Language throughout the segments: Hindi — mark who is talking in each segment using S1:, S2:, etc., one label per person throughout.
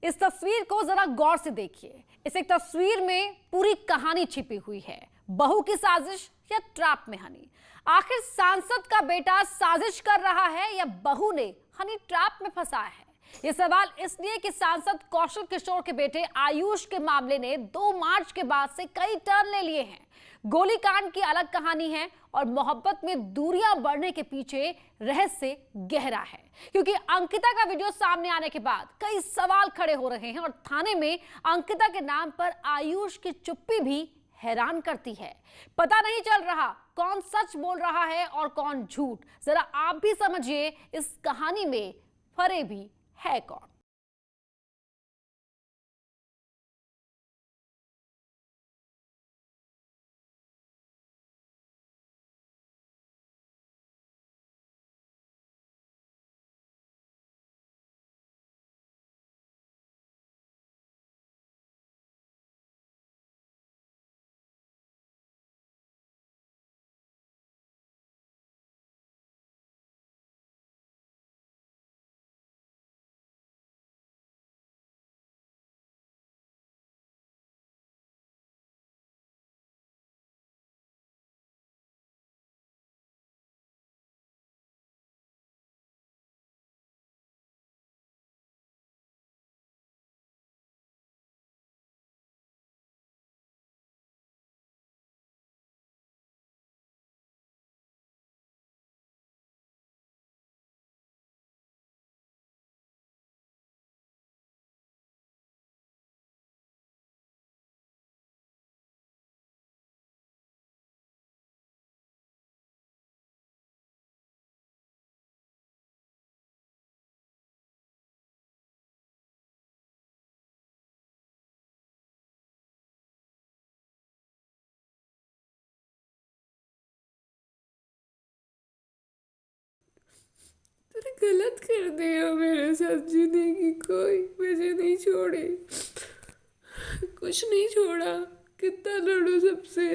S1: इस तस्वीर को जरा गौर से देखिए। इस एक तस्वीर में पूरी कहानी छिपी हुई है। बहू की साजिश या ट्रैप में हनी? आखिर सांसद का बेटा साजिश कर रहा है या बहू ने हनी ट्रैप में फंसाया है? ये सवाल इसलिए कि सांसद कौशल किशोर के बेटे आयुष के मामले ने 2 मार्च के बाद से कई टर्न ले लिए हैं। गोलीकांड की अलग कहानी है और मोहब्बत में दूरियां बढ़ने के पीछे रहस्य गहरा है, क्योंकि अंकिता का वीडियो सामने आने के बाद कई सवाल खड़े हो रहे हैं और थाने में अंकिता के नाम पर आयुष की चुप्पी भी हैरान करती है। पता नहीं चल रहा कौन सच बोल रहा है और कौन झूठ। जरा आप भी समझिए, इस कहानी में फरेबी है कौन?
S2: तूने गलत कर दिया मेरे साथ। जीने की कोई वजह नहीं छोड़ी, कुछ नहीं छोड़ा। कितना लड़ू सबसे।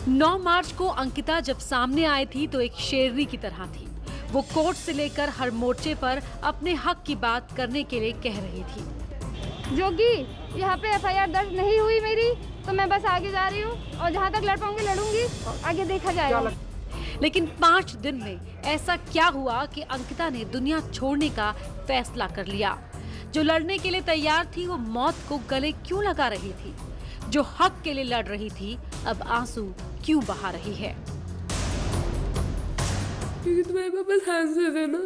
S1: 9 मार्च को अंकिता जब सामने आई थी तो एक शेरनी की तरह थी। वो कोर्ट से लेकर हर मोर्चे पर अपने हक की बात करने के लिए कह रही थी।
S3: जोगी, यहाँ पे एफआईआर दर्ज नहीं हुई मेरी, तो मैं बस आगे जा रही हूँ और जहाँ तक लड़ पाऊंगी लड़ूंगी, आगे देखा जाएगा।
S1: लेकिन 5 दिन में ऐसा क्या हुआ कि अंकिता ने दुनिया छोड़ने का फैसला कर लिया? जो लड़ने के लिए तैयार थी वो मौत को गले क्यों लगा रही थी? जो हक के लिए लड़ रही थी अब आंसू क्यों बहा रही है?
S2: क्योंकि तुम्हारे पापा सांसद है ना,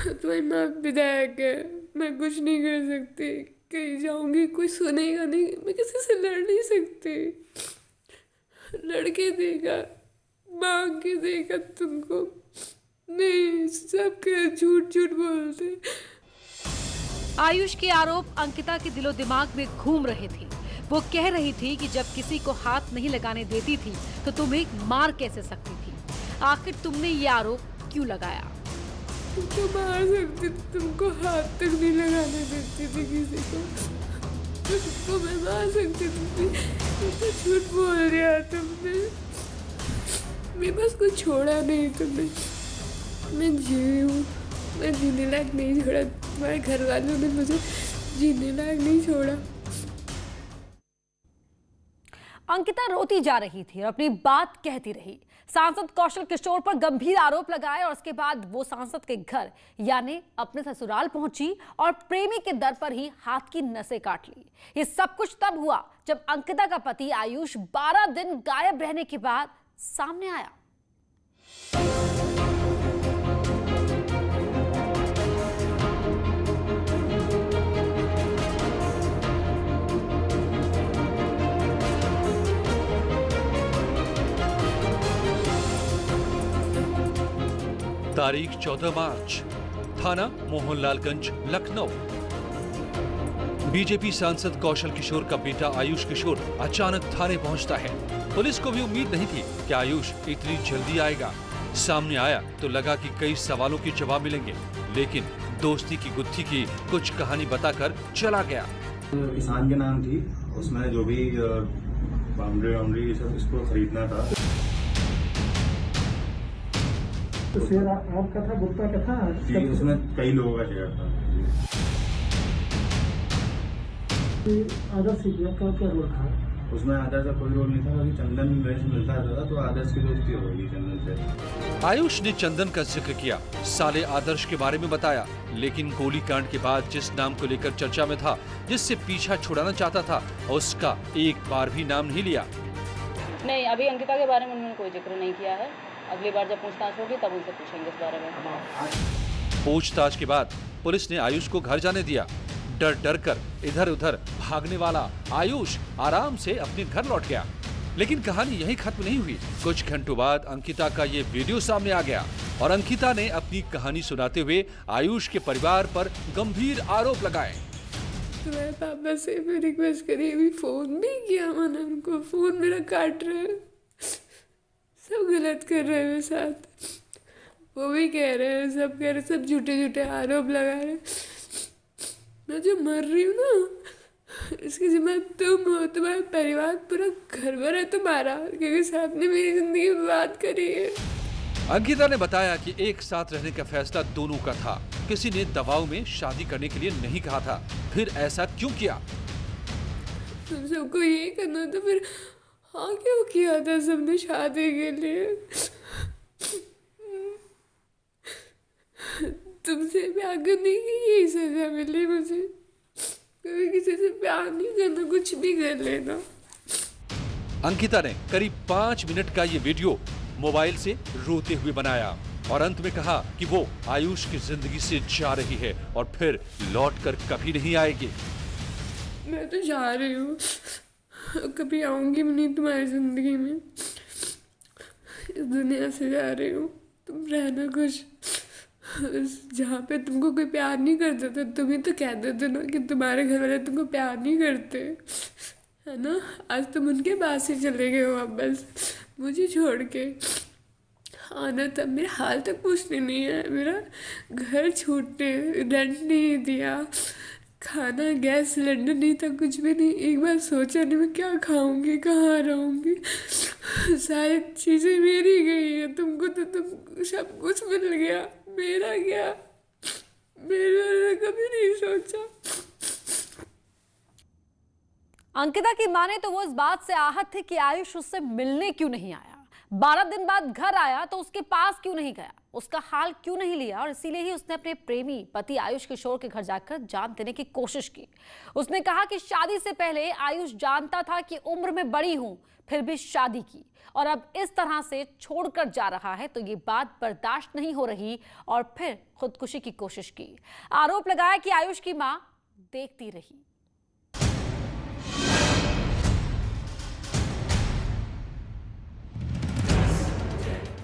S2: तुम्हारी माँ विधायक है। मैं कुछ नहीं कर सकती, कहीं जाऊंगी कोई सुनेगा नहीं, मैं किसी से लड़ नहीं सकती। लड़के देगा, मांग के देगा तुमको नहीं, सब झूठ झूठ बोलते।
S1: आयुष के आरोप अंकिता के दिलो दिमाग में घूम रहे थे। वो कह रही थी कि जब किसी को हाथ नहीं लगाने देती थी तो तुम्हें मार कैसे सकती थी? आखिर तुमने ये आरोप क्यों लगाया?
S2: तुमको मार सकती, तुमको हाथ तक नहीं लगाने देती थी किसी को। तुमको मैं मार सकती थी, तो झूठ बोल दिया तुमने। मेरे पास कुछ छोड़ा नहीं तुमने। मैं जी हूँ, मैं जीने लायक नहीं छोड़ा। तुम्हारे घर वालों ने मुझे जीने लायक नहीं छोड़ा।
S1: अंकिता रोती जा रही थी और अपनी बात कहती रही। सांसद कौशल किशोर पर गंभीर आरोप लगाए और उसके बाद वो सांसद के घर यानी अपने ससुराल पहुंची और प्रेमी के दर पर ही हाथ की नसें काट ली। ये सब कुछ तब हुआ जब अंकिता का पति आयुष 12 दिन गायब रहने के बाद सामने आया।
S4: तारीख 14 मार्च, थाना मोहनलालगंज, लखनऊ। बीजेपी सांसद कौशल किशोर का बेटा आयुष किशोर अचानक थाने पहुंचता है। पुलिस को भी उम्मीद नहीं थी कि आयुष इतनी जल्दी आएगा। सामने आया तो लगा कि कई सवालों के जवाब मिलेंगे, लेकिन दोस्ती की गुत्थी की कुछ कहानी बताकर चला गया।
S5: किसान के नाम थी, उसमें जो भी बाउंड्री सब इसको खरीदना था।
S6: तो शेयर आपका था, गुप्ता का था?
S5: जी, उसमें कई लोगों का शेयर था।
S6: आदर्श का क्या रोल था
S5: उसमें? आदर्श का कोई रोल नहीं था, क्योंकि चंदन वैसे मिलता था तो आदर्श की दोस्ती हो गई चंदन से।
S4: आयुष ने चंदन का जिक्र किया, साले आदर्श के बारे में बताया, लेकिन गोलीकांड के बाद जिस नाम को लेकर चर्चा में था, जिससे पीछा छुड़ाना चाहता था, उसका एक बार भी नाम नहीं लिया।
S7: नहीं, अभी अंकिता के बारे में उन्होंने कोई जिक्र नहीं किया है। अगली बार जब पूछताछ होगी तब उनसे पूछेंगे इस बारे में।
S4: पूछताछ के बाद पुलिस ने आयुष को घर जाने दिया। डर डर कर इधर उधर भागने वाला आयुष आराम से अपने घर लौट गया। लेकिन कहानी यही खत्म नहीं हुई। कुछ घंटों बाद अंकिता का ये वीडियो सामने आ गया और अंकिता ने अपनी कहानी सुनाते हुए आयुष के परिवार पर गंभीर आरोप लगाए।
S2: तुम्हारे पापा से भी रिक्वेस्ट करी, अभी फोन भी किया मैंने उनको, फोन मेरा काट रहे हैं, सब गलत कर रहे हैं मेरे साथ। वो भी कह रहे हैं, सब कह रहे, सब झूठे झूठे आरोप लगा रहे। मैं जो मर रही हूँ ना, इसकी जिम्मेदार तुम हो, तुम्हारा परिवार, पूरा घर भर है तुम्हारा, क्योंकि साहब ने मेरी जिंदगी बर्बाद करी है।
S4: अंकिता ने बताया कि एक साथ रहने का फैसला दोनों का था। किसी ने दबाव में शादी करने के लिए नहीं कहा था। फिर ऐसा क्यों किया?
S2: तुम सबको ये करना था, फिर हाँ क्यों किया था सबने शादी के लिए? तुमसे प्यार करने की यही सजा मिली मुझे। कभी किसी से प्यार नहीं करना, कुछ भी कर लेना।
S4: अंकिता ने करीब 5 मिनट का ये वीडियो मोबाइल से रोते हुए बनाया और अंत में कहा कि वो आयुष की जिंदगी से जा रही है और फिर लौटकर कभी नहीं आएगी।
S2: मैं तो जा रही हूँ, कभी आऊंगी नहीं तुम्हारी जिंदगी में। इस दुनिया से जा रही हूँ, तुम रहना खुश। जहाँ पे तुमको कोई प्यार नहीं करता था, तुम ही तो कह देते ना कि तुम्हारे घर वाले तुमको प्यार नहीं करते, है ना? आज तुम उनके पास ही चले गए हो वापस, मुझे छोड़ के। आना था, मेरे हाल तक पूछने नहीं है, मेरा घर छूटने, रेंट नहीं दिया, खाना गैस सिलेंडर नहीं था, कुछ भी नहीं। एक बार सोचा नहीं मैं क्या खाऊंगी, कहाँ रहूंगी। सारी चीज़ें मेरी गई है, तुमको तो तुम सब कुछ मिल गया, मेरा क्या? मैंने कभी नहीं सोचा।
S1: अंकिता की माने तो वो इस बात से आहत थे कि आयुष उससे मिलने क्यों नहीं आया, 12 दिन बाद घर आया तो उसके पास क्यों नहीं गया, उसका हाल क्यों नहीं लिया, और इसीलिए ही उसने अपने प्रेमी पति आयुष किशोर के घर जाकर जान देने की कोशिश की। उसने कहा कि शादी से पहले आयुष जानता था कि उम्र में बड़ी हूं, फिर भी शादी की, और अब इस तरह से छोड़कर जा रहा है तो ये बात बर्दाश्त नहीं हो रही, और फिर खुदकुशी की कोशिश की। आरोप लगाया कि आयुष की मां देखती रही।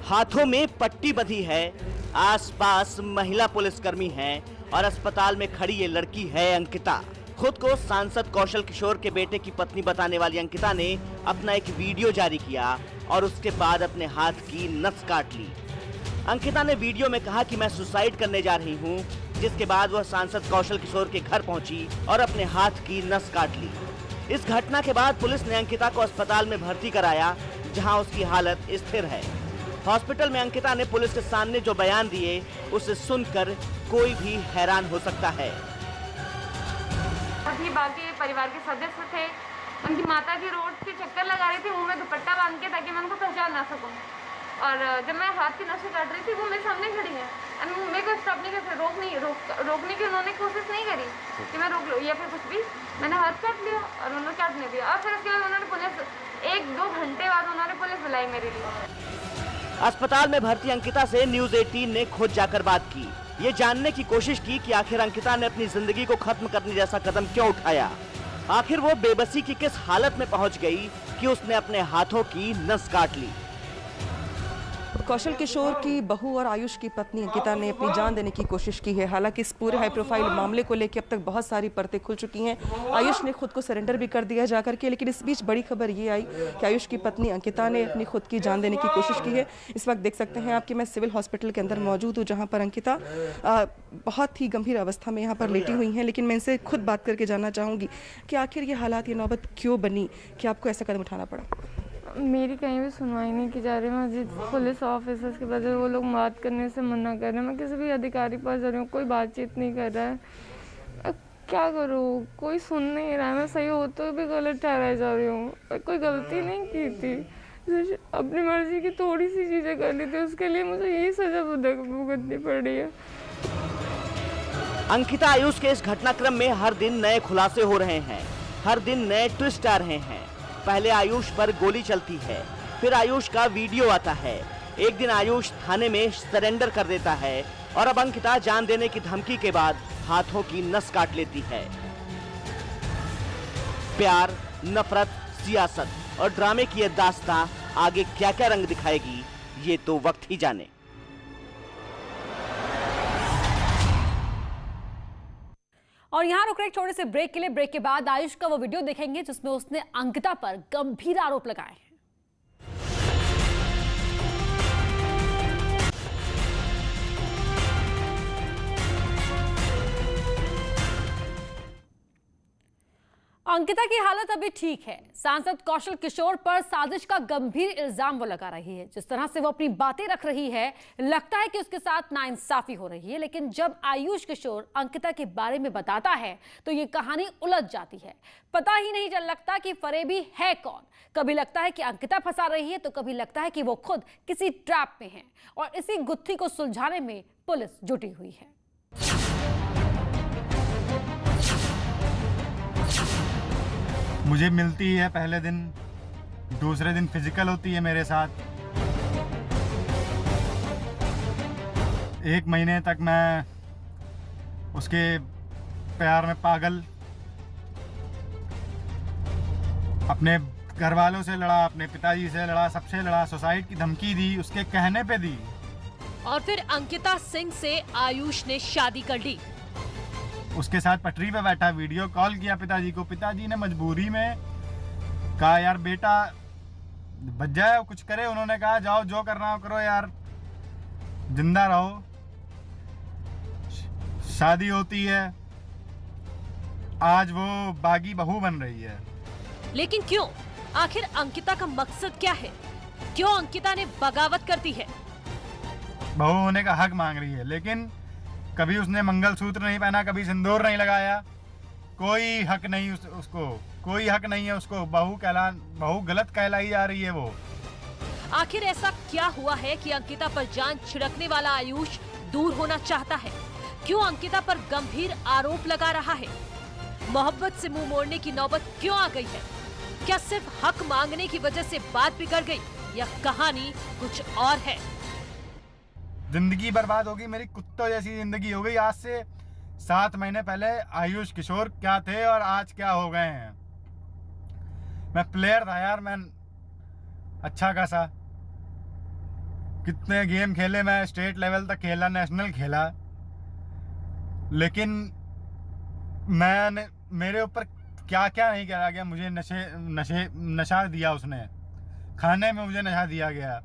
S8: हाथों में पट्टी बंधी है, आसपास महिला पुलिसकर्मी हैं और अस्पताल में खड़ी ये लड़की है अंकिता। खुद को सांसद कौशल किशोर के बेटे की पत्नी बताने वाली अंकिता ने अपना एक वीडियो जारी किया और उसके बाद अपने हाथ की नस काट ली। अंकिता ने वीडियो में कहा कि मैं सुसाइड करने जा रही हूं, जिसके बाद वह सांसद कौशल किशोर के घर पहुंची और अपने हाथ की नस काट ली। इस घटना के बाद पुलिस ने अंकिता को अस्पताल में भर्ती कराया, जहां उसकी हालत स्थिर है। हॉस्पिटल में अंकिता ने पुलिस के सामने जो बयान दिए उसे सुनकर कोई भी हैरान हो सकता है।
S3: अभी बाकी परिवार के सदस्य थे, उनकी माता की रोड के चक्कर लगा रही थी, मुंह में दुपट्टा बांध के, ताकि मैं उनको पहचान ना सकूं। और जब मैं हाथ की नसें काट रही थी, वो मेरे सामने खड़ी है, मेरे को स्टॉप नहीं कर रोकने की उन्होंने कोशिश नहीं करी कि मैं रोक लूँ या फिर कुछ भी। मैंने हाथ काट लिया और उन्होंने काटने दिया, और फिर उसके बाद उन्होंने पुलिस, 1-2 घंटे बाद उन्होंने पुलिस बुलाई मेरे लिए।
S8: अस्पताल में भर्ती अंकिता से न्यूज़ 18 ने खुद जाकर बात की। ये जानने की कोशिश की कि आखिर अंकिता ने अपनी जिंदगी को खत्म करने जैसा कदम क्यों उठाया। आखिर वो बेबसी की किस हालत में पहुंच गई कि उसने अपने हाथों की नस काट ली।
S9: कौशल किशोर की बहू और आयुष की पत्नी अंकिता ने अपनी जान देने की कोशिश की है। हालांकि इस पूरे हाई प्रोफाइल मामले को लेकर अब तक बहुत सारी परतें खुल चुकी हैं। आयुष ने खुद को सरेंडर भी कर दिया जाकर के, लेकिन इस बीच बड़ी खबर ये आई कि आयुष की पत्नी अंकिता ने अपनी खुद की जान देने की कोशिश की है। इस वक्त देख सकते हैं आपकी मैं सिविल हॉस्पिटल के अंदर मौजूद हूँ, जहाँ पर अंकिता बहुत ही गंभीर अवस्था में यहाँ पर लेटी हुई हैं। लेकिन मैं इनसे खुद बात करके जानना चाहूँगी कि आखिर ये हालात, ये नौबत क्यों बनी कि आपको ऐसा कदम उठाना पड़ा।
S2: मेरी कहीं भी सुनवाई नहीं की जा रही। मैं पुलिस ऑफिसर्स के बजाय वो लोग बात करने से मना कर रहे हैं। मैं किसी भी अधिकारी पास जा रही हूँ, कोई बातचीत नहीं कर रहा है। क्या करूँ, कोई सुन नहीं रहा है। मैं सही हो तो भी गलत ठहराई जा रही हूँ। कोई गलती नहीं की थी, अपनी मर्जी की थोड़ी सी चीज़ें कर ली थी, उसके लिए मुझे यही सजा भुगतनी पड़ रही है।
S8: अंकिता आयुष के इस घटनाक्रम में हर दिन नए खुलासे हो रहे हैं, हर दिन नए ट्विस्ट आ रहे हैं। पहले आयुष पर गोली चलती है, फिर आयुष का वीडियो आता है। एक दिन आयुष थाने में सरेंडर कर देता है और अब अंकिता जान देने की धमकी के बाद हाथों की नस काट लेती है। प्यार, नफरत, सियासत और ड्रामे की ये दास्तां आगे क्या क्या रंग दिखाएगी, ये तो वक्त ही जाने।
S1: और यहाँ रुक रहे एक छोटे से ब्रेक के लिए। ब्रेक के बाद आयुष का वो वीडियो देखेंगे जिसमें उसने अंकिता पर गंभीर आरोप लगाए हैं। अंकिता की हालत अभी ठीक है। सांसद कौशल किशोर पर साजिश का गंभीर इल्जाम वो लगा रही है। जिस तरह से वो अपनी बातें रख रही है, लगता है कि उसके साथ नाइंसाफी हो रही है। लेकिन जब आयुष किशोर अंकिता के बारे में बताता है तो ये कहानी उलझ जाती है। पता ही नहीं चल लगता कि फरेबी है कौन। कभी लगता है कि अंकिता फंसा रही है तो कभी लगता है कि वो खुद किसी ट्रैप में है। और इसी गुत्थी को सुलझाने में पुलिस जुटी हुई है।
S5: मुझे मिलती है पहले दिन, दूसरे दिन फिजिकल होती है मेरे साथ। 1 महीने तक मैं उसके प्यार में पागल, अपने घर वालों से लड़ा, अपने पिताजी से लड़ा, सबसे लड़ा, सुसाइड की धमकी दी, उसके कहने पे दी।
S10: और फिर अंकिता सिंह से आयुष ने शादी कर ली।
S5: उसके साथ पटरी पे बैठा, वीडियो कॉल किया पिताजी को। पिताजी ने मजबूरी में कहा यार बेटा बच जाए, कुछ करे। उन्होंने कहा जाओ जो करना हो करो यार, जिंदा रहो। शादी होती है, आज वो बागी बहू बन रही है।
S10: लेकिन क्यों? आखिर अंकिता का मकसद क्या है? क्यों अंकिता ने बगावत कर दी है?
S5: बहू होने का हक मांग रही है, लेकिन कभी उसने मंगलसूत्र नहीं पहना, कभी सिंदूर नहीं लगाया। कोई हक नहीं उसको, कोई हक नहीं है उसको। बहू गलत कहलाई जा रही है वो।
S10: आखिर ऐसा क्या हुआ है कि अंकिता पर जान छिड़कने वाला आयुष दूर होना चाहता है? क्यों अंकिता पर गंभीर आरोप लगा रहा है? मोहब्बत से मुंह मोड़ने की नौबत क्यों आ गई है? क्या सिर्फ हक मांगने की वजह से बात बिगड़ गई या कहानी कुछ और है?
S5: जिंदगी बर्बाद होगी, मेरी कुत्तों जैसी जिंदगी हो गई। आज से 7 महीने पहले आयुष किशोर क्या थे और आज क्या हो गए हैं। मैं प्लेयर था यार, मैं अच्छा खासा, कितने गेम खेले, मैं स्टेट लेवल तक खेला, नेशनल खेला। लेकिन मैंने, मेरे ऊपर क्या क्या नहीं करा गया। मुझे नशा दिया उसने, खाने में मुझे नशा दिया गया,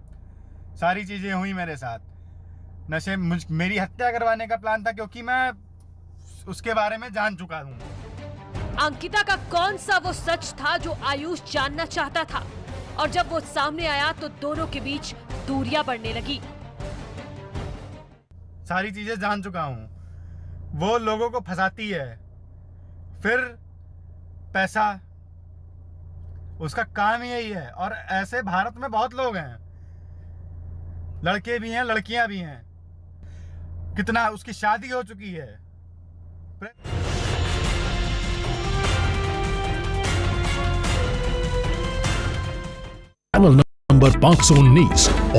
S5: सारी चीज़ें हुई मेरे साथ। मेरी हत्या करवाने का प्लान था, क्योंकि मैं उसके बारे में जान चुका हूँ।
S10: अंकिता का कौन सा वो सच था जो आयुष जानना चाहता था? और जब वो सामने आया तो दोनों के बीच दूरियां बढ़ने लगी।
S5: सारी चीजें जान चुका हूँ। वो लोगों को फंसाती है, फिर पैसा, उसका काम ही यही है। और ऐसे भारत में बहुत लोग हैं, लड़के भी हैं, लड़कियां भी हैं। कितना, उसकी शादी हो चुकी है।
S11: चैनल नंबर 519 और